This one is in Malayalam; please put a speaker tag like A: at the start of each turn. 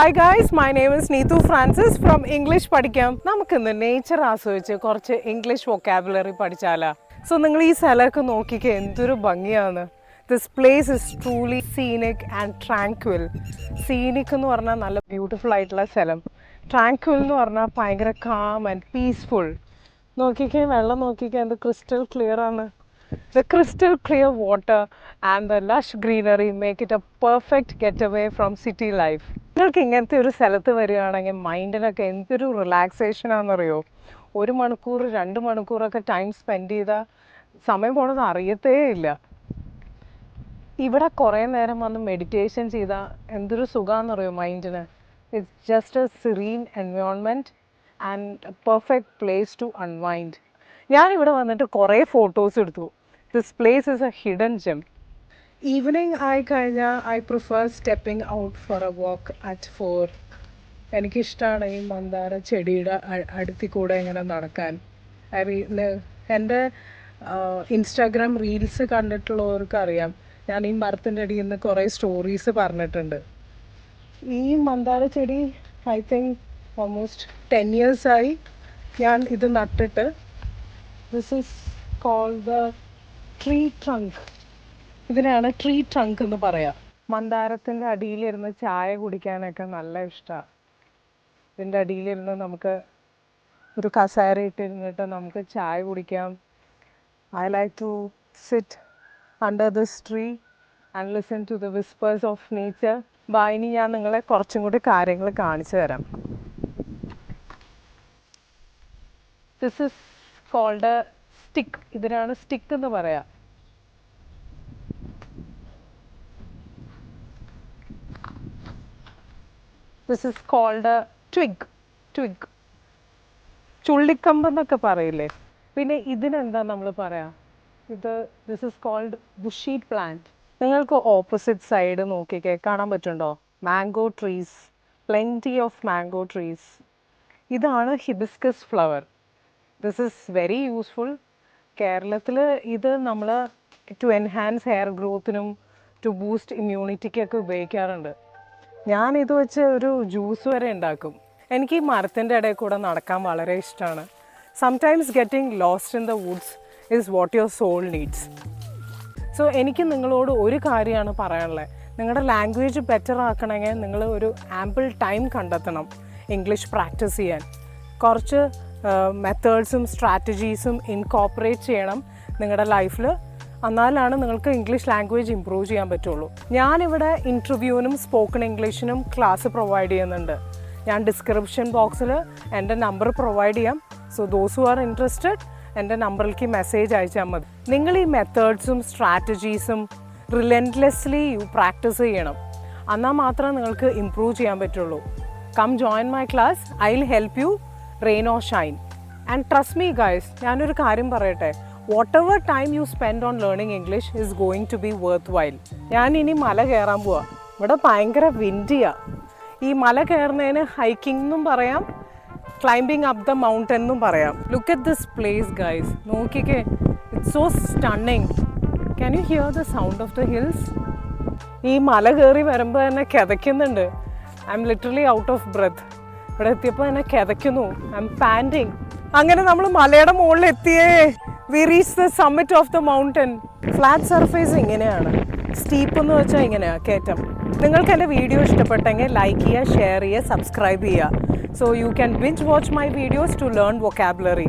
A: Hi guys, my name is Neetu Francis from English പഠിക്കാം. നമുക്കിന്ന് നേച്ചർ ആസ്വദിച്ച് കുറച്ച് ഇംഗ്ലീഷ് വൊക്കാബുലറി പഠിച്ചാലാ. സോ നിങ്ങൾ ഈ സ്ഥലമൊക്കെ നോക്കിക്കേ, എന്തൊരു ഭംഗിയാണ്. This place is truly scenic and tranquil. Scenic എന്ന് പറഞ്ഞാൽ നല്ല ബ്യൂട്ടിഫുൾ ആയിട്ടുള്ള സ്ഥലം. Tranquil എന്ന് പറഞ്ഞാൽ ഭയങ്കര calm and peaceful. നോക്കിക്കേ, വെള്ളം നോക്കിക്കേ, എന്ത് ക്രിസ്റ്റൽ ക്ലിയർ ആണ്. The crystal clear water and the lush greenery make it a perfect getaway from city life. നിങ്ങൾക്ക് ഇങ്ങനത്തെ ഒരു സ്ഥലത്ത് വരികയാണെങ്കിൽ മൈൻഡിനൊക്കെ എന്തൊരു റിലാക്സേഷൻ ആണെന്നറിയോ. 1 മണിക്കൂർ 2 മണിക്കൂറൊക്കെ ടൈം സ്പെൻഡ് ചെയ്താൽ സമയം പോണത് അറിയത്തേ ഇല്ല. ഇവിടെ കുറേ നേരം വന്ന് മെഡിറ്റേഷൻ ചെയ്താൽ എന്തൊരു സുഖമാണെന്നറിയോ മൈൻഡിന്. It's just a serene environment and a perfect place to unwind. ഞാനിവിടെ വന്നിട്ട് കുറേ ഫോട്ടോസ് എടുത്തു. This place is a hidden gem. Evening ആയി കഴിഞ്ഞാൽ I prefer stepping out for a walk at 4. എനിക്കിഷ്ടമാണ് ഈ മന്ദാര ചെടിയുടെ അടുത്തിൽ കൂടെ ഇങ്ങനെ നടക്കാൻ. എൻ്റെ ഇൻസ്റ്റാഗ്രാം റീൽസ് കണ്ടിട്ടുള്ളവർക്ക് അറിയാം, ഞാൻ ഈ മരത്തിൻ്റെ അടിയിൽ നിന്ന് കുറേ സ്റ്റോറീസ് പറഞ്ഞിട്ടുണ്ട്. ഈ മന്ദാര ചെടി ഐ തിങ്ക് ഓൾമോസ്റ്റ് 10 years ആയി ഞാൻ ഇത് നട്ടിട്ട്. This is called the tree trunk. ഇതിനാണ് ട്രീ ട്രങ്ക് എന്ന് പറയാം. മന്ദാരത്തിൻ്റെ അടിയിലിരുന്ന് ചായ കുടിക്കാനൊക്കെ നല്ല ഇഷ്ടമാണ്. ഇതിൻ്റെ അടിയിലിരുന്ന് നമുക്ക് ഒരു കസേര ഇട്ടിരുന്നിട്ട് നമുക്ക് ചായ കുടിക്കാം. I like to sit under this tree and listen to the whispers of nature. ഇനി ഞാൻ നിങ്ങളെ കുറച്ചും കൂടി കാര്യങ്ങൾ കാണിച്ചു തരാം. This is called a stick. ഇതിനാണ് സ്റ്റിക്ക് എന്ന് പറയാം. This is called a twig. ചുള്ളിക്കമ്പ് എന്നൊക്കെ പറയില്ലേ. പിന്നെ ഇതിനെന്താ നമ്മൾ പറയാ, this is called bushy plant. നിങ്ങൾക്ക് ഓപ്പോസിറ്റ് സൈഡ് നോക്കിക്കേ, കാണാൻ പറ്റുന്നുണ്ടോ? Mango trees, plenty of mango trees. ഇതാണ് hibiscus flower. This is very useful. കേരളത്തിൽ ഇത് നമ്മൾ ടു എൻഹാൻസ് ഹെയർ ഗ്രോത്തിനും ടു ബൂസ്റ്റ് ഇമ്മ്യൂണിറ്റിക്കൊക്കെ ഉപയോഗിക്കാറുണ്ട്. ഞാനിത് വെച്ച് ഒരു ജ്യൂസ് വരെ ഉണ്ടാക്കും. എനിക്ക് ഈ മരത്തിൻ്റെ ഇടയിൽ കൂടെ നടക്കാൻ വളരെ ഇഷ്ടമാണ്. Sometimes getting lost in the woods is what your soul needs. So എനിക്ക് നിങ്ങളോട് ഒരു കാര്യമാണ് പറയാനുള്ളത്. നിങ്ങളുടെ ലാംഗ്വേജ് ബെറ്റർ ആക്കണമെങ്കിൽ നിങ്ങൾ ഒരു ആമ്പിൾ ടൈം കണ്ടെത്തണം ഇംഗ്ലീഷ് പ്രാക്ടീസ് ചെയ്യാൻ. കുറച്ച് മെത്തേഡ്സും സ്ട്രാറ്റജീസും ഇൻകോപ്പറേറ്റ് ചെയ്യണം നിങ്ങളുടെ ലൈഫിൽ. എന്നാലാണ് നിങ്ങൾക്ക് ഇംഗ്ലീഷ് ലാംഗ്വേജ് ഇമ്പ്രൂവ് ചെയ്യാൻ പറ്റുള്ളൂ. ഞാനിവിടെ ഇൻ്റർവ്യൂവിനും സ്പോക്കൺ ഇംഗ്ലീഷിനും ക്ലാസ് പ്രൊവൈഡ് ചെയ്യുന്നുണ്ട്. ഞാൻ ഡിസ്ക്രിപ്ഷൻ ബോക്സിൽ എൻ്റെ നമ്പർ പ്രൊവൈഡ് ചെയ്യാം. So those who are interested എൻ്റെ നമ്പറിലേക്ക് മെസ്സേജ് അയച്ചാൽ മതി. നിങ്ങൾ ഈ മെത്തേഡ്സും സ്ട്രാറ്റജീസും റിലൻറ്റ്ലെസ്ലി പ്രാക്ടീസ് ചെയ്യണം. എന്നാൽ മാത്രമേ നിങ്ങൾക്ക് ഇമ്പ്രൂവ് ചെയ്യാൻ പറ്റുള്ളൂ. Come join my class. I will help you rain or shine. And trust me guys, ഞാനൊരു കാര്യം പറയട്ടെ, whatever time you spend on learning English is going to be worthwhile. ഞാൻ ഇനി മല കയറാൻ പോവാ. ഇവിടെ ഭയങ്കര വിൻഡിയാ. ഈ മല കയറുന്നതിന് ഹൈക്കിംഗ് എന്നും പറയാം, ക്ലൈംബിങ് അപ്പ് ദ മൗണ്ടൻ എന്നും പറയാം. Look at this place guys. നോക്കിക്കേ, it's so stunning. Can you hear the sound of the hills? ഈ മല കയറി വരുമ്പോൾ തന്നെ കിതയ്ക്കുന്നുണ്ട്. I'm literally out of breath. ഇവിടെ എത്തിയപ്പോൾ തന്നെ കിതയ്ക്കുന്നു. I M panting. അങ്ങനെ നമ്മൾ മലയുടെ മുകളിൽ എത്തിയേ. We reached the summit of the mountain. Flat surface ഇങ്ങനെയാണ്. സ്റ്റീപ്പ് എന്ന് വെച്ചാൽ ഇങ്ങനെയാണ് കയറ്റം. നിങ്ങൾക്ക് എൻ്റെ വീഡിയോ ഇഷ്ടപ്പെട്ടെങ്കിൽ ലൈക്ക് ചെയ്യുക, ഷെയർ ചെയ്യുക, സബ്സ്ക്രൈബ് ചെയ്യുക. So you can binge watch my videos to learn vocabulary.